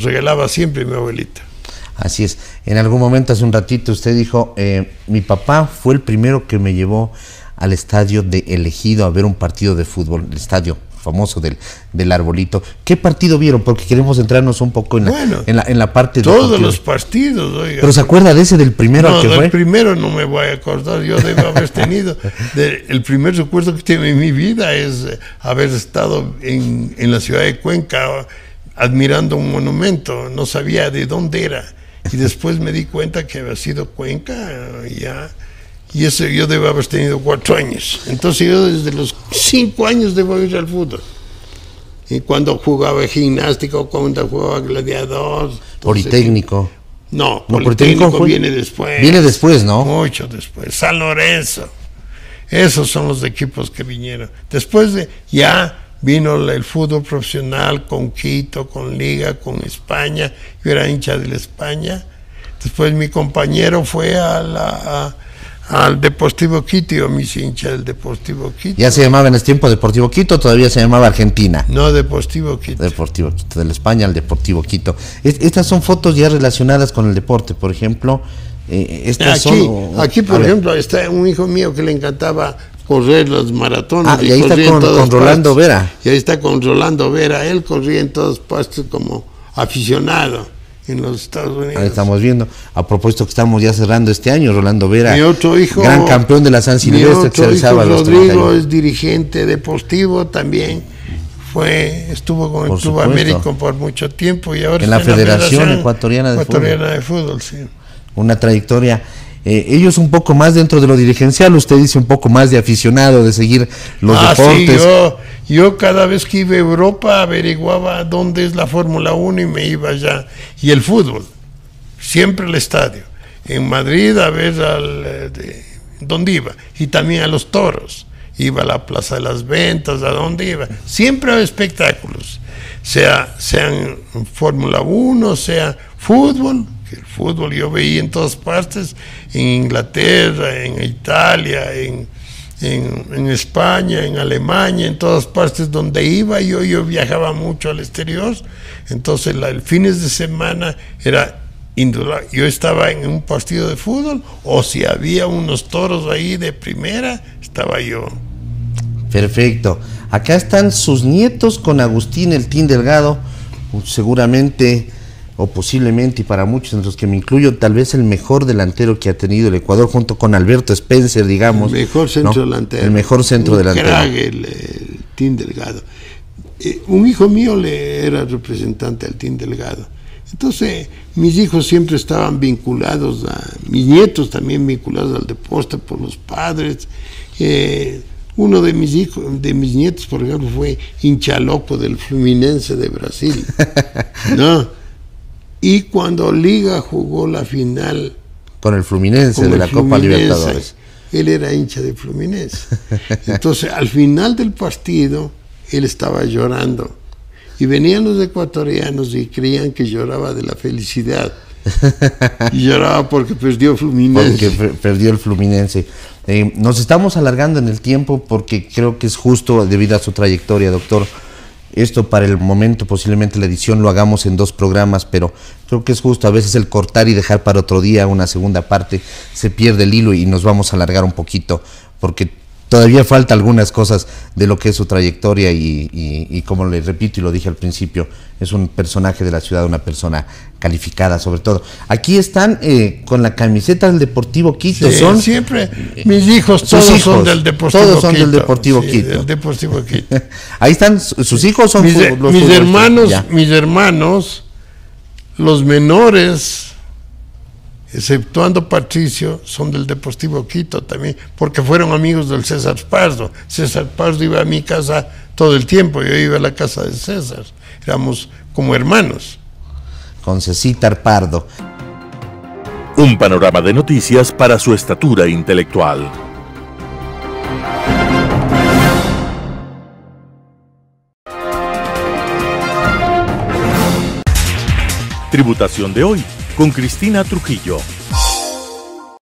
Speaker 10: regalaba siempre mi abuelita.
Speaker 5: Así es. En algún momento, hace un ratito, usted dijo, mi papá fue el primero que me llevó al estadio de Ejido a ver un partido de fútbol, el estadio famoso del Arbolito. ¿Qué partido vieron? Porque queremos centrarnos un poco en la parte de
Speaker 10: todos los partidos, oiga.
Speaker 5: ¿Pero se acuerda de ese, del primero al que fue?
Speaker 10: No, del primero no me voy a acordar, yo debo haber tenido. El primer recuerdo que tengo en mi vida es haber estado en la ciudad de Cuenca admirando un monumento, no sabía de dónde era, y después me di cuenta que había sido Cuenca, y eso yo debo haber tenido 4 años. Entonces yo desde los 5 años debo ir al fútbol. Y cuando jugaba gimnástico, cuando jugaba gladiador.
Speaker 5: Politécnico.
Speaker 10: No, Politécnico viene después.
Speaker 5: Viene después, ¿no?
Speaker 10: Mucho después. San Lorenzo. Esos son los equipos que vinieron. Después ya vino el fútbol profesional con Quito, con Liga, con España. Yo era hincha de la España. Después mi compañero fue al Deportivo Quito, yo me hice hincha del Deportivo Quito.
Speaker 5: ¿Ya se llamaba en ese tiempo Deportivo Quito, todavía se llamaba Argentina?
Speaker 10: No, Deportivo Quito.
Speaker 5: Deportivo Quito, de la España al Deportivo Quito. Estas son fotos ya relacionadas con el deporte, por ejemplo.
Speaker 10: Aquí, por ejemplo, está un hijo mío que le encantaba correr las maratones.
Speaker 5: Y ahí está con Rolando Vera.
Speaker 10: Y ahí está con Rolando Vera, él corría en todas partes como aficionado. en los Estados Unidos.
Speaker 5: Ahí estamos viendo. A propósito que estamos ya cerrando este año, Rolando Vera,
Speaker 10: mi otro hijo,
Speaker 5: gran campeón de la San Silvestre, que se realizaba a los
Speaker 10: Rodrigo 31. Es dirigente deportivo también. Estuvo con el Club Américo por mucho tiempo y ahora
Speaker 5: en la Federación Ecuatoriana de
Speaker 10: Fútbol. Sí.
Speaker 5: Una trayectoria. Ellos un poco más dentro de lo dirigencial, usted dice un poco más de aficionado, de seguir los deportes.
Speaker 10: Sí, yo cada vez que iba a Europa averiguaba dónde es la Fórmula 1 y me iba allá. Y el fútbol, siempre el estadio. En Madrid a ver dónde iba. Y también a los toros. Iba a la Plaza de las Ventas, a dónde iba. Siempre había espectáculos, sean Fórmula 1, sea fútbol. El fútbol yo veía en todas partes, en Inglaterra, en Italia, en España, en Alemania, en todas partes donde iba. Yo viajaba mucho al exterior, entonces el fines de semana era indudable. Yo estaba en un partido de fútbol, o si había unos toros ahí de primera, estaba yo.
Speaker 5: Perfecto. Acá están sus nietos con Agustín El Tin Delgado, seguramente o posiblemente, y para muchos, entre los que me incluyo, tal vez el mejor delantero que ha tenido el Ecuador, junto con Alberto Spencer, digamos.
Speaker 10: El mejor centro delantero.
Speaker 5: El mejor centro delantero.
Speaker 10: Crack, el Tin Delgado. Un hijo mío era representante del Tin Delgado. Entonces, mis hijos siempre estaban vinculados mis nietos también vinculados al deporte por los padres. Uno de mis nietos, por ejemplo, fue hincha loco del Fluminense de Brasil, ¿no? Y cuando Liga jugó la final
Speaker 5: con el Fluminense de la Copa Libertadores,
Speaker 10: él era hincha de Fluminense. Entonces, al final del partido, él estaba llorando. Y venían los ecuatorianos y creían que lloraba de la felicidad. Y lloraba porque perdió Fluminense.
Speaker 5: Porque perdió el Fluminense. Nos estamos alargando en el tiempo porque creo que es justo debido a su trayectoria, doctor. Esto para el momento, posiblemente la edición lo hagamos en 2 programas, pero creo que es justo. A veces el cortar y dejar para otro día una segunda parte, se pierde el hilo y nos vamos a alargar un poquito, porque todavía falta algunas cosas de lo que es su trayectoria y como le repito y lo dije al principio, es un personaje de la ciudad, una persona calificada sobre todo. Aquí están con la camiseta del Deportivo Quito.
Speaker 10: Sí,
Speaker 5: son
Speaker 10: siempre mis hijos, todos son del Deportivo Quito.
Speaker 5: Todos son del Deportivo Quito.
Speaker 10: Del Deportivo Quito.
Speaker 5: Ahí están sus hijos, son
Speaker 10: mis hermanos, los menores, exceptuando Patricio, son del Deportivo Quito también, porque fueron amigos del César Pardo. César Pardo iba a mi casa todo el tiempo, yo iba a la casa de César, éramos como hermanos.
Speaker 5: Con César Pardo.
Speaker 1: Un panorama de noticias para su estatura intelectual. Tributación de hoy con Cristina Trujillo.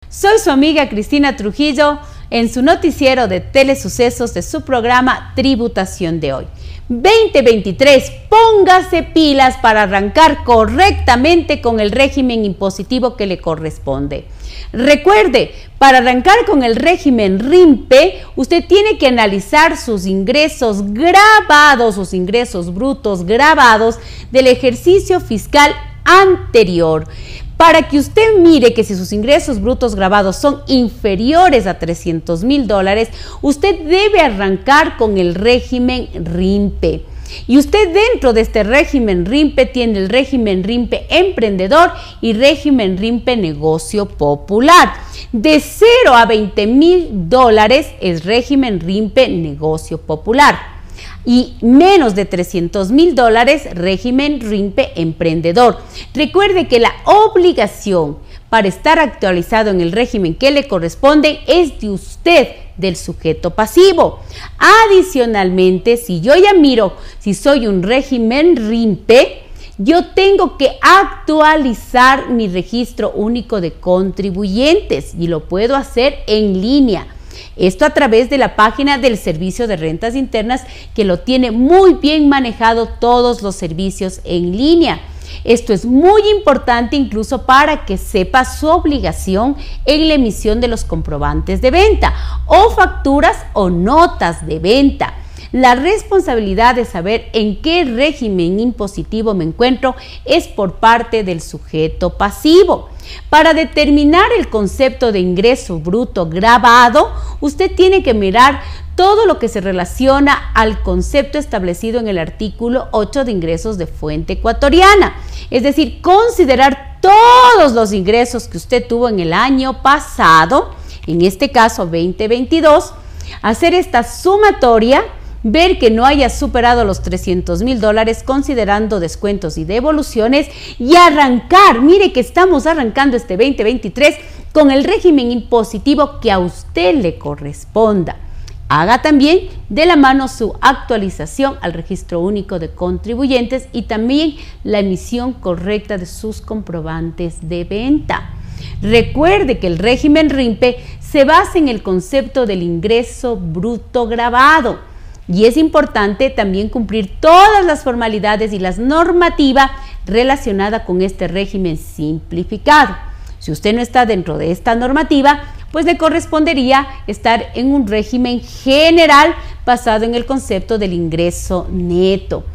Speaker 11: Soy su amiga Cristina Trujillo en su noticiero de Telesucesos de su programa Tributación de hoy. 2023, póngase pilas para arrancar correctamente con el régimen impositivo que le corresponde. Recuerde, para arrancar con el régimen RIMPE, usted tiene que analizar sus ingresos grabados, sus ingresos brutos grabados del ejercicio fiscal anterior, para que usted mire que si sus ingresos brutos grabados son inferiores a $300,000, usted debe arrancar con el régimen RIMPE. Y usted dentro de este régimen RIMPE tiene el régimen RIMPE emprendedor y régimen RIMPE negocio popular. De 0 a $20,000 es régimen RIMPE negocio popular. Y menos de $300,000 régimen RIMPE emprendedor. Recuerde que la obligación para estar actualizado en el régimen que le corresponde es de usted, del sujeto pasivo. Adicionalmente, si yo ya miro si soy un régimen RIMPE, yo tengo que actualizar mi registro único de contribuyentes y lo puedo hacer en línea. Esto a través de la página del Servicio de Rentas Internas, que lo tiene muy bien manejado todos los servicios en línea. Esto es muy importante incluso para que sepa su obligación en la emisión de los comprobantes de venta o facturas o notas de venta. La responsabilidad de saber en qué régimen impositivo me encuentro es por parte del sujeto pasivo. Para determinar el concepto de ingreso bruto gravado, usted tiene que mirar todo lo que se relaciona al concepto establecido en el artículo 8 de ingresos de fuente ecuatoriana. Es decir, considerar todos los ingresos que usted tuvo en el año pasado, en este caso 2022, hacer esta sumatoria, ver que no haya superado los $300,000 considerando descuentos y devoluciones y arrancar, mire que estamos arrancando este 2023 con el régimen impositivo que a usted le corresponda. Haga también de la mano su actualización al registro único de contribuyentes y también la emisión correcta de sus comprobantes de venta. Recuerde que el régimen RIMPE se basa en el concepto del ingreso bruto gravado y es importante también cumplir todas las formalidades y las normativas relacionadas con este régimen simplificado. Si usted no está dentro de esta normativa, pues le correspondería estar en un régimen general basado en el concepto del ingreso neto.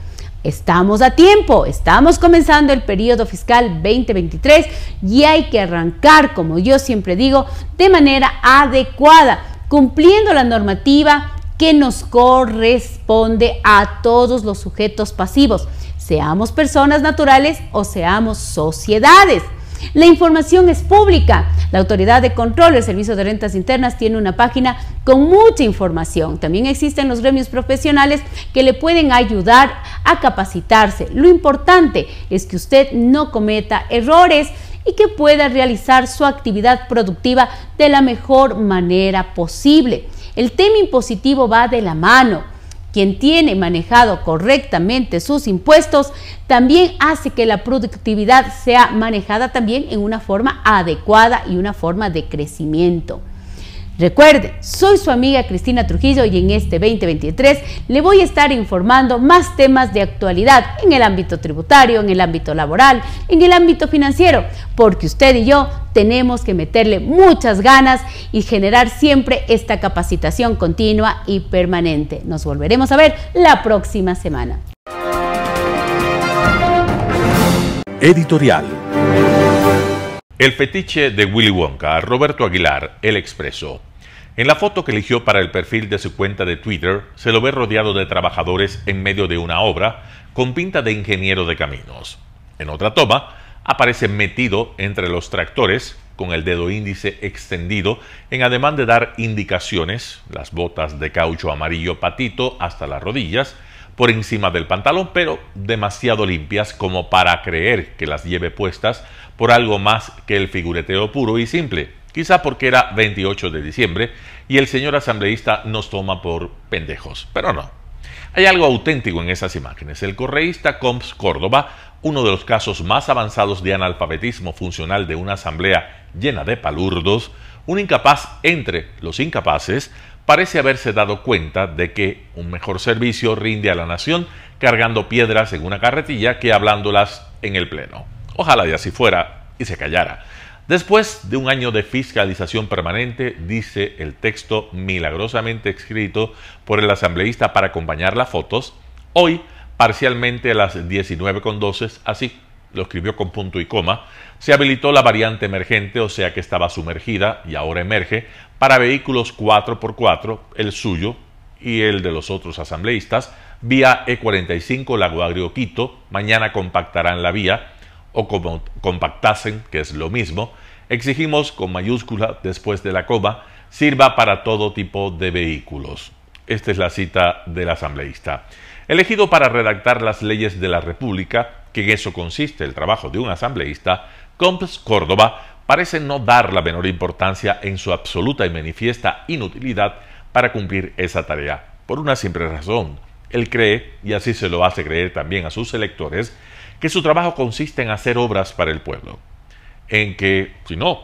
Speaker 11: Estamos a tiempo, estamos comenzando el periodo fiscal 2023 y hay que arrancar, como yo siempre digo, de manera adecuada, cumpliendo la normativa que nos corresponde a todos los sujetos pasivos, seamos personas naturales o seamos sociedades. La información es pública. La Autoridad de Control del Servicio de Rentas Internas tiene una página con mucha información. También existen los gremios profesionales que le pueden ayudar a capacitarse. Lo importante es que usted no cometa errores y que pueda realizar su actividad productiva de la mejor manera posible. El tema impositivo va de la mano. Quien tiene manejado correctamente sus impuestos también hace que la productividad sea manejada también en una forma adecuada y una forma de crecimiento. Recuerde, soy su amiga Cristina Trujillo y en este 2023 le voy a estar informando más temas de actualidad en el ámbito tributario, en el ámbito laboral, en el ámbito financiero, porque usted y yo tenemos que meterle muchas ganas y generar siempre esta capacitación continua y permanente. Nos volveremos a ver la próxima semana.
Speaker 1: Editorial. El fetiche de Willy Wonka, Roberto Aguilar, El Expreso. En la foto que eligió para el perfil de su cuenta de Twitter, se lo ve rodeado de trabajadores en medio de una obra con pinta de ingeniero de caminos. En otra toma, aparece metido entre los tractores, con el dedo índice extendido en ademán de dar indicaciones, las botas de caucho amarillo patito hasta las rodillas, por encima del pantalón, pero demasiado limpias como para creer que las lleve puestas por algo más que el figureteo puro y simple, quizá porque era 28 de diciembre y el señor asambleísta nos toma por pendejos, pero no. Hay algo auténtico en esas imágenes. El correísta Comps Córdoba, uno de los casos más avanzados de analfabetismo funcional de una asamblea llena de palurdos, un incapaz entre los incapaces, parece haberse dado cuenta de que un mejor servicio rinde a la nación cargando piedras en una carretilla que hablándolas en el pleno. Ojalá y así fuera y se callara. Después de un año de fiscalización permanente, dice el texto milagrosamente escrito por el asambleísta para acompañar las fotos, hoy, parcialmente a las 19:12, así lo escribió con punto y coma, se habilitó la variante emergente, o sea que estaba sumergida y ahora emerge, para vehículos 4x4, el suyo y el de los otros asambleístas, vía E45 Lago Agrio Quito, mañana compactarán la vía, o como compactasen, que es lo mismo, exigimos con mayúscula después de la coma, sirva para todo tipo de vehículos. Esta es la cita del asambleísta. Elegido para redactar las leyes de la República, que en eso consiste el trabajo de un asambleísta, Comps Córdoba parece no dar la menor importancia en su absoluta y manifiesta inutilidad para cumplir esa tarea. Por una simple razón, él cree, y así se lo hace creer también a sus electores, que su trabajo consiste en hacer obras para el pueblo. En que, si no,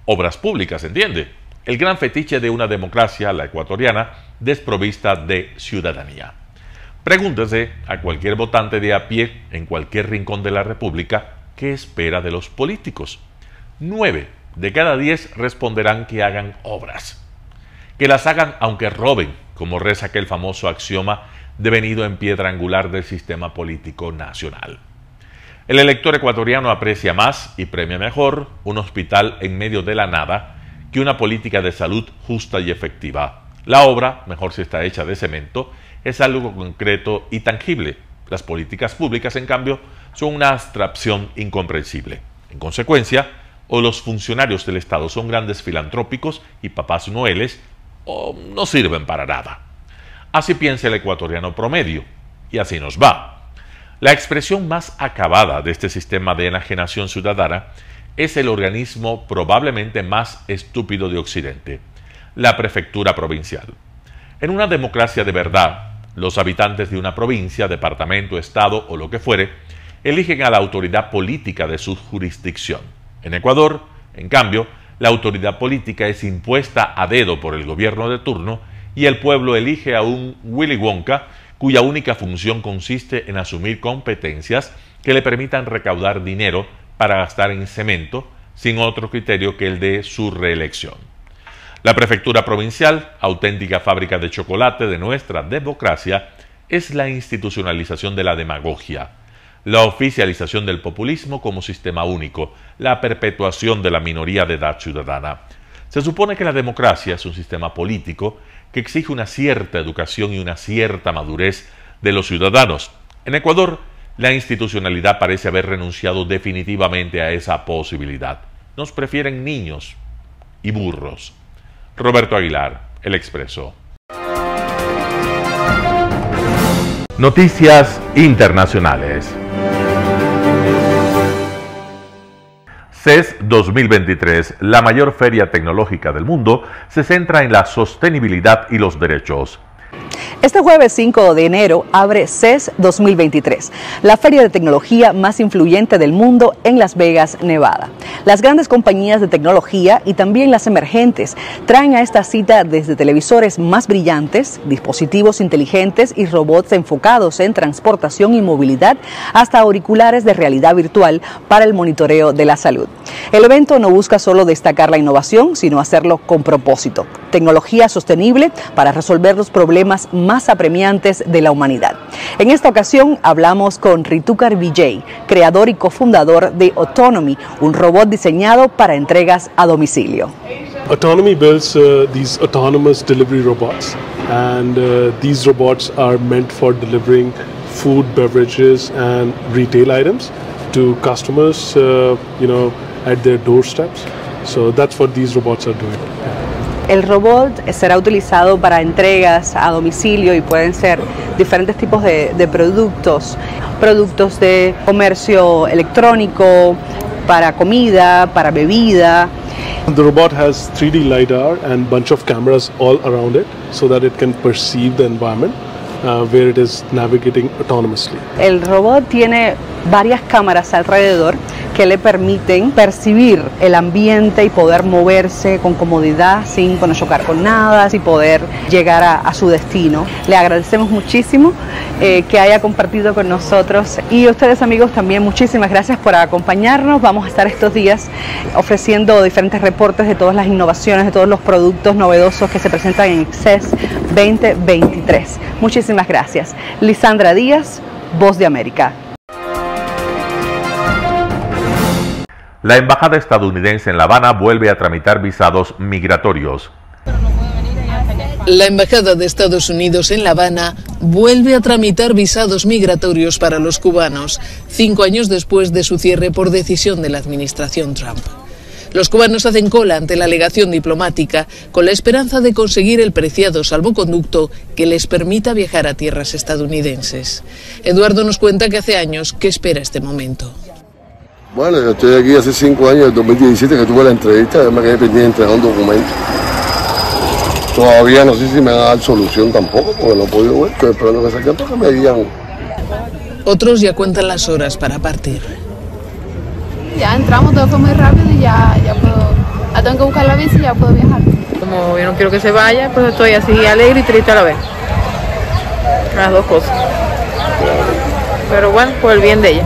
Speaker 1: obras públicas, ¿entiende? El gran fetiche de una democracia, la ecuatoriana, desprovista de ciudadanía. Pregúntese a cualquier votante de a pie en cualquier rincón de la República qué espera de los políticos. 9 de cada 10 responderán que hagan obras. que las hagan aunque roben, como reza aquel famoso axioma devenido en piedra angular del sistema político nacional. El elector ecuatoriano aprecia más y premia mejor un hospital en medio de la nada que una política de salud justa y efectiva. La obra, mejor si está hecha de cemento, es algo concreto y tangible. Las políticas públicas, en cambio, son una abstracción incomprensible. En consecuencia, o los funcionarios del Estado son grandes filantrópicos y papás noeles, o no sirven para nada. Así piensa el ecuatoriano promedio, y así nos va. La expresión más acabada de este sistema de enajenación ciudadana es el organismo probablemente más estúpido de Occidente, la prefectura provincial. En una democracia de verdad, los habitantes de una provincia, departamento, estado o lo que fuere, eligen a la autoridad política de su jurisdicción. En Ecuador, en cambio, la autoridad política es impuesta a dedo por el gobierno de turno y el pueblo elige a un Willy Wonka cuya única función consiste en asumir competencias que le permitan recaudar dinero para gastar en cemento sin otro criterio que el de su reelección. La prefectura provincial, auténtica fábrica de chocolate de nuestra democracia, es la institucionalización de la demagogia, la oficialización del populismo como sistema único, la perpetuación de la minoría de edad ciudadana. Se supone que la democracia es un sistema político que exige una cierta educación y una cierta madurez de los ciudadanos. En Ecuador, la institucionalidad parece haber renunciado definitivamente a esa posibilidad. Nos prefieren niños y burros. Roberto Aguilar, El Expreso. Noticias internacionales. CES 2023, la mayor feria tecnológica del mundo, se centra en la sostenibilidad y los derechos.
Speaker 12: Este jueves 5 de enero abre CES 2023, la feria de tecnología más influyente del mundo en Las Vegas, Nevada. Las grandes compañías de tecnología y también las emergentes traen a esta cita desde televisores más brillantes, dispositivos inteligentes y robots enfocados en transportación y movilidad hasta auriculares de realidad virtual para el monitoreo de la salud. El evento no busca solo destacar la innovación, sino hacerlo con propósito. Tecnología sostenible para resolver los problemas más apremiantes de la humanidad. En esta ocasión hablamos con Ritukar Vijay, creador y cofundador de Autonomy, un robot diseñado para entregas a domicilio.
Speaker 13: Autonomy builds these autonomous delivery robots, and these robots are meant for delivering food, beverages and retail items to customers, at their doorsteps. So that's what these robots are doing.
Speaker 12: El robot será utilizado para entregas a domicilio y pueden ser diferentes tipos de productos de comercio electrónico, para comida, para bebida.
Speaker 13: The robot has 3D LiDAR and bunch of cameras all around it so that it can perceive the environment where it is navigating autonomously.
Speaker 12: El robot tiene varias cámaras alrededor que le permiten percibir el ambiente y poder moverse con comodidad sin chocar con nada y poder llegar a su destino. Le agradecemos muchísimo que haya compartido con nosotros y a ustedes, amigos, también muchísimas gracias por acompañarnos. Vamos a estar estos días ofreciendo diferentes reportes de todas las innovaciones, de todos los productos novedosos que se presentan en CES 2023. Muchísimas gracias. Lisandra Díaz, Voz de América.
Speaker 1: La embajada estadounidense en La Habana vuelve a tramitar visados migratorios.
Speaker 14: La embajada de Estados Unidos en La Habana vuelve a tramitar visados migratorios para los cubanos, 5 años después de su cierre por decisión de la administración Trump. Los cubanos hacen cola ante la alegación diplomática con la esperanza de conseguir el preciado salvoconducto que les permita viajar a tierras estadounidenses. Eduardo nos cuenta que hace años que espera este momento.
Speaker 15: Bueno, yo estoy aquí hace 5 años, en 2017, que tuve la entrevista, yo me quedé pendiente de entregar un documento. Todavía no sé si me van a dar solución tampoco, porque no he podido ver, estoy esperando que saquen para que me digan.
Speaker 14: Otros ya cuentan las horas para partir.
Speaker 16: Ya entramos, todo fue muy rápido y ya puedo, ya tengo que buscar la visa y ya puedo viajar.
Speaker 17: Como yo no quiero que se vaya, pues estoy así alegre y triste a la vez. Las dos cosas. Pero bueno, por el bien de ella.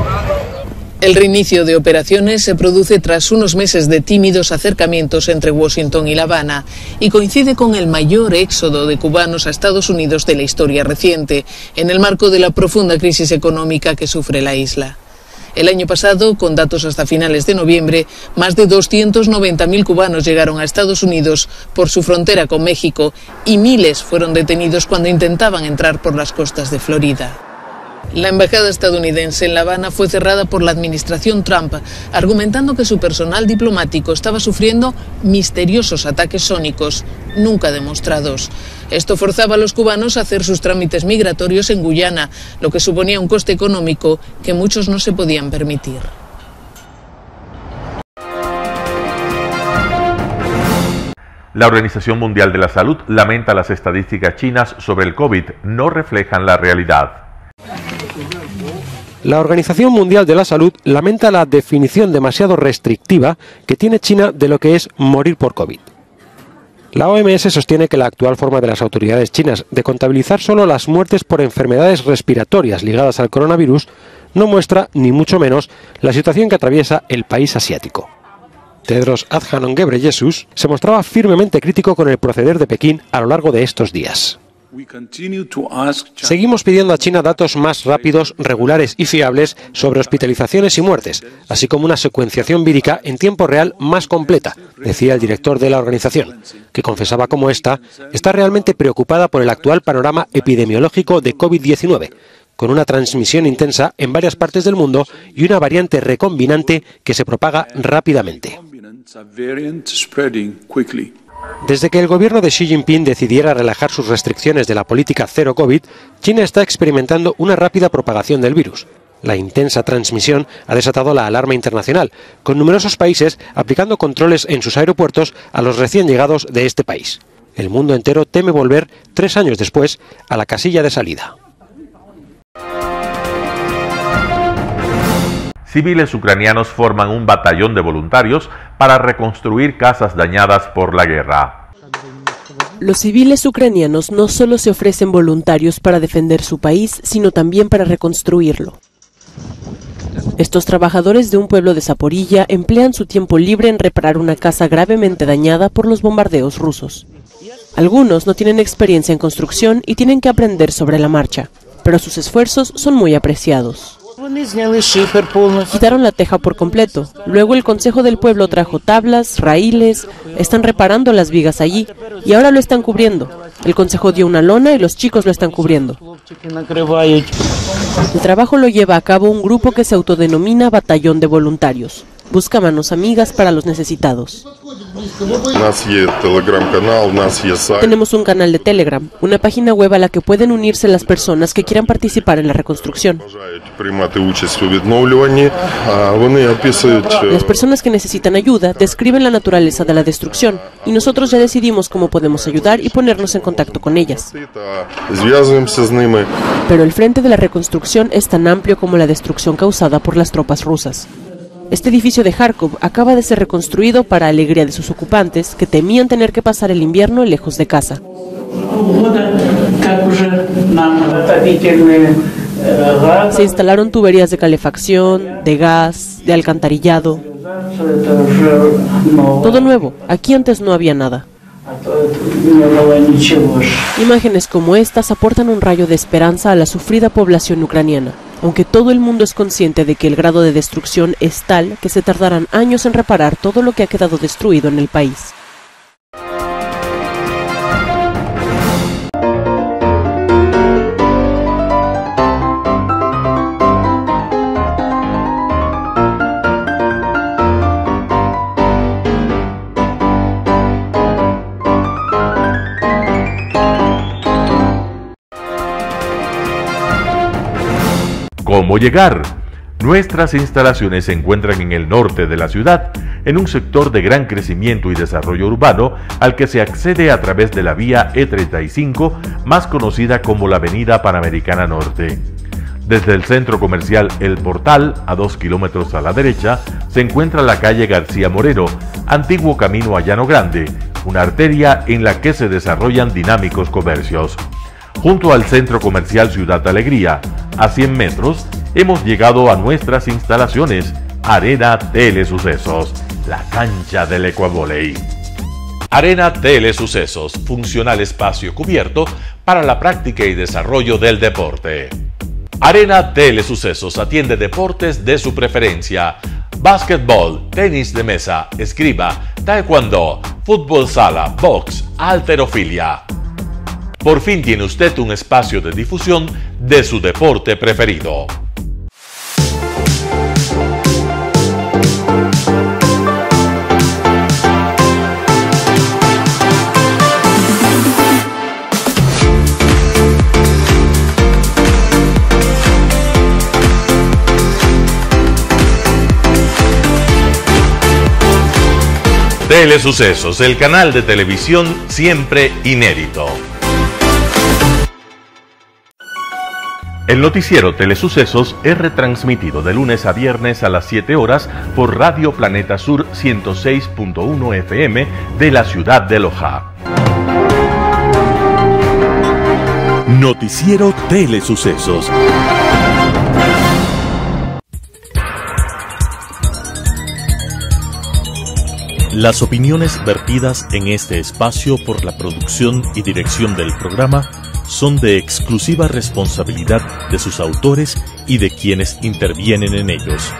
Speaker 14: El reinicio de operaciones se produce tras unos meses de tímidos acercamientos entre Washington y La Habana y coincide con el mayor éxodo de cubanos a Estados Unidos de la historia reciente, en el marco de la profunda crisis económica que sufre la isla. El año pasado, con datos hasta finales de noviembre, más de 290.000 cubanos llegaron a Estados Unidos por su frontera con México y miles fueron detenidos cuando intentaban entrar por las costas de Florida. La embajada estadounidense en La Habana fue cerrada por la administración Trump, argumentando que su personal diplomático estaba sufriendo misteriosos ataques sónicos nunca demostrados. Esto forzaba a los cubanos a hacer sus trámites migratorios en Guyana, lo que suponía un coste económico que muchos no se podían permitir.
Speaker 1: La Organización Mundial de la Salud lamenta las estadísticas chinas sobre el COVID no reflejan la realidad.
Speaker 18: La Organización Mundial de la Salud lamenta la definición demasiado restrictiva que tiene China de lo que es morir por COVID. La OMS sostiene que la actual forma de las autoridades chinas de contabilizar solo las muertes por enfermedades respiratorias ligadas al coronavirus no muestra, ni mucho menos, la situación que atraviesa el país asiático. Tedros Adhanom Ghebreyesus se mostraba firmemente crítico con el proceder de Pekín a lo largo de estos días. Seguimos pidiendo a China datos más rápidos, regulares y fiables sobre hospitalizaciones y muertes, así como una secuenciación vírica en tiempo real más completa, decía el director de la organización, que confesaba cómo está realmente preocupada por el actual panorama epidemiológico de COVID-19, con una transmisión intensa en varias partes del mundo y una variante recombinante que se propaga rápidamente. Desde que el gobierno de Xi Jinping decidiera relajar sus restricciones de la política cero COVID, China está experimentando una rápida propagación del virus. La intensa transmisión ha desatado la alarma internacional, con numerosos países aplicando controles en sus aeropuertos a los recién llegados de este país. El mundo entero teme volver, 3 años después, a la casilla de salida.
Speaker 1: Civiles ucranianos forman un batallón de voluntarios para reconstruir casas dañadas por la guerra.
Speaker 19: Los civiles ucranianos no solo se ofrecen voluntarios para defender su país, sino también para reconstruirlo. Estos trabajadores de un pueblo de Zaporilla emplean su tiempo libre en reparar una casa gravemente dañada por los bombardeos rusos. Algunos no tienen experiencia en construcción y tienen que aprender sobre la marcha, pero sus esfuerzos son muy apreciados. Quitaron la teja por completo. Luego el Consejo del Pueblo trajo tablas, raíles, están reparando las vigas allí y ahora lo están cubriendo. El Consejo dio una lona y los chicos lo están cubriendo. El trabajo lo lleva a cabo un grupo que se autodenomina Batallón de Voluntarios. Busca manos amigas para los necesitados. Tenemos un canal de Telegram, una página web a la que pueden unirse las personas que quieran participar en la reconstrucción. Las personas que necesitan ayuda describen la naturaleza de la destrucción y nosotros ya decidimos cómo podemos ayudar y ponernos en contacto con ellas. Pero el frente de la reconstrucción es tan amplio como la destrucción causada por las tropas rusas. Este edificio de Kharkov acaba de ser reconstruido para alegría de sus ocupantes, que temían tener que pasar el invierno lejos de casa. Se instalaron tuberías de calefacción, de gas, de alcantarillado. Todo nuevo. Aquí antes no había nada. Imágenes como estas aportan un rayo de esperanza a la sufrida población ucraniana, aunque todo el mundo es consciente de que el grado de destrucción es tal que se tardarán años en reparar todo lo que ha quedado destruido en el país.
Speaker 1: ¿Cómo llegar? Nuestras instalaciones se encuentran en el norte de la ciudad, en un sector de gran crecimiento y desarrollo urbano al que se accede a través de la vía E35, más conocida como la Avenida Panamericana Norte. Desde el centro comercial El Portal, a 2 kilómetros a la derecha, se encuentra la calle García Moreno, antiguo camino a Llano Grande, una arteria en la que se desarrollan dinámicos comercios. Junto al centro comercial Ciudad Alegría, a 100 metros, hemos llegado a nuestras instalaciones, Arena Telesucesos, la cancha del Ecuavóley. Arena Telesucesos, funcional espacio cubierto para la práctica y desarrollo del deporte. Arena Telesucesos atiende deportes de su preferencia: básquetbol, tenis de mesa, esgrima, taekwondo, fútbol sala, box, halterofilia. Por fin tiene usted un espacio de difusión de su deporte preferido. Telesucesos, el canal de televisión siempre inédito. El noticiero Telesucesos es retransmitido de lunes a viernes a las 7 horas por Radio Planeta Sur 106.1 FM de la ciudad de Loja.
Speaker 20: Noticiero Telesucesos. Las opiniones vertidas en este espacio por la producción y dirección del programa son de exclusiva responsabilidad de sus autores y de quienes intervienen en ellos.